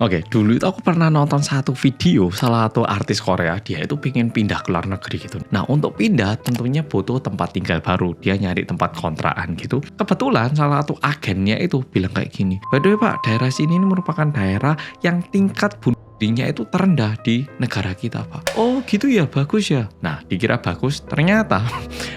Oke, dulu itu aku pernah nonton satu video salah satu artis Korea, dia itu pengen pindah ke luar negeri gitu. Nah, untuk pindah tentunya butuh tempat tinggal baru. Dia nyari tempat kontrakan gitu. Kebetulan salah satu agennya itu bilang kayak gini, "By the way, Pak, daerah sini ini merupakan daerah yang tingkat bunuh dirinya itu terendah di negara kita, Pak." Oh, gitu ya, bagus ya. Nah, dikira bagus, ternyata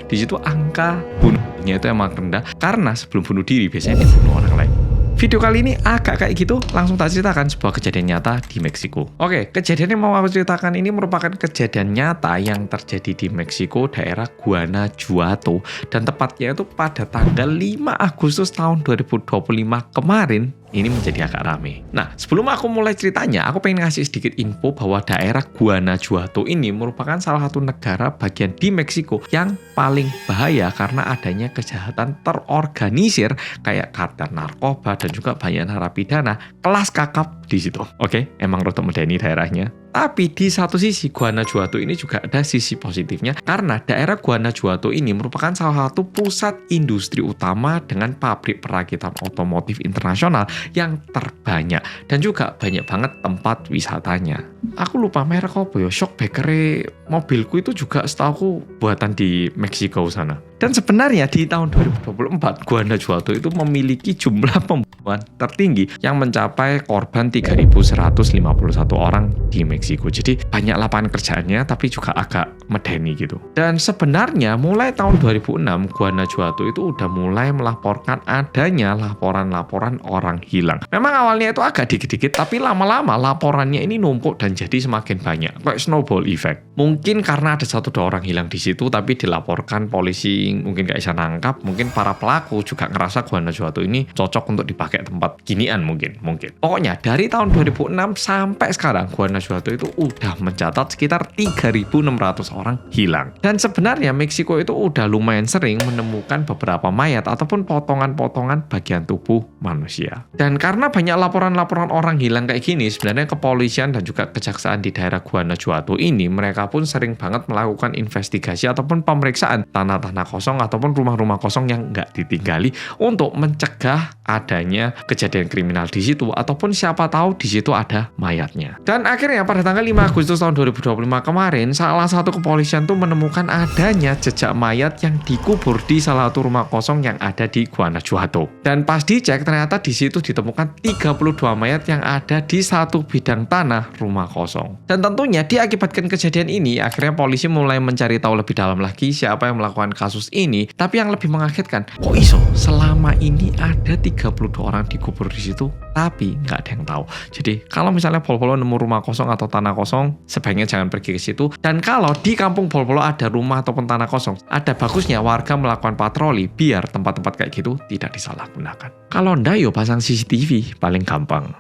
di situ angka bunuh dirinya itu emang rendah karena sebelum bunuh diri biasanya dia bunuh orang lain. Video kali ini agak kayak gitu, langsung tak ceritakan sebuah kejadian nyata di Meksiko. Oke, kejadian yang mau aku ceritakan ini merupakan kejadian nyata yang terjadi di Meksiko, daerah Guanajuato. Dan tepatnya itu pada tanggal 5 Agustus tahun 2025 kemarin, ini menjadi agak rame. Nah, sebelum aku mulai ceritanya, aku pengen ngasih sedikit info bahwa daerah Guanajuato ini merupakan salah satu negara bagian di Meksiko yang paling bahaya karena adanya kejahatan terorganisir kayak kartel narkoba dan juga banyak narapidana kelas kakap di situ. Oke, emang rotok medeni daerahnya. Tapi di satu sisi Guanajuato ini juga ada sisi positifnya karena daerah Guanajuato ini merupakan salah satu pusat industri utama dengan pabrik perakitan otomotif internasional yang terbanyak dan juga banyak banget tempat wisatanya. Aku lupa merek apa ya, shock bakery mobilku itu juga setahu buatan di Meksiko sana. Dan sebenarnya di tahun 2024 Guanajuato itu memiliki jumlah pembunuhan tertinggi yang mencapai korban 3.151 orang di Meksiko. Jadi banyak lapangan kerjaannya tapi juga agak medeni gitu. Dan sebenarnya mulai tahun 2006 Guanajuato itu udah mulai melaporkan adanya laporan-laporan orang hilang. Memang awalnya itu agak dikit-dikit tapi lama-lama laporannya ini numpuk dan jadi semakin banyak. Kayak snowball effect. Mungkin karena ada 1-2 orang hilang di situ tapi dilaporkan polisi mungkin gak bisa nangkap, mungkin para pelaku juga ngerasa Guanajuato ini cocok untuk dipakai tempat ginian mungkin. Pokoknya dari tahun 2006 sampai sekarang Guanajuato itu udah mencatat sekitar 3.600 orang hilang. Dan sebenarnya Meksiko itu udah lumayan sering menemukan beberapa mayat ataupun potongan-potongan bagian tubuh manusia. Dan karena banyak laporan-laporan orang hilang kayak gini, sebenarnya kepolisian dan juga kejaksaan di daerah Guanajuato ini mereka pun sering banget melakukan investigasi ataupun pemeriksaan tanah-tanah kosong ataupun rumah-rumah kosong yang nggak ditinggali untuk mencegah adanya kejadian kriminal di situ ataupun siapa tahu di situ ada mayatnya. Dan akhirnya pada tanggal 5 Agustus tahun 2025 kemarin salah satu kepolisian tuh menemukan adanya jejak mayat yang dikubur di salah satu rumah kosong yang ada di Guanajuato. Dan pas dicek ternyata di situ ditemukan 32 mayat yang ada di satu bidang tanah rumah kosong. Dan tentunya diakibatkan kejadian ini akhirnya polisi mulai mencari tahu lebih dalam lagi siapa yang melakukan kasus ini. Tapi yang lebih mengagetkan, kok iso selama ini ada 32 orang dikubur di situ tapi nggak ada yang tahu. Jadi kalau misalnya Pol-Polo nemu rumah kosong atau tanah kosong, sebaiknya jangan pergi ke situ. Dan kalau di kampung Pol-Polo ada rumah ataupun tanah kosong, ada bagusnya warga melakukan patroli biar tempat-tempat kayak gitu tidak disalahgunakan. Kalau ndak yo pasang CCTV paling gampang.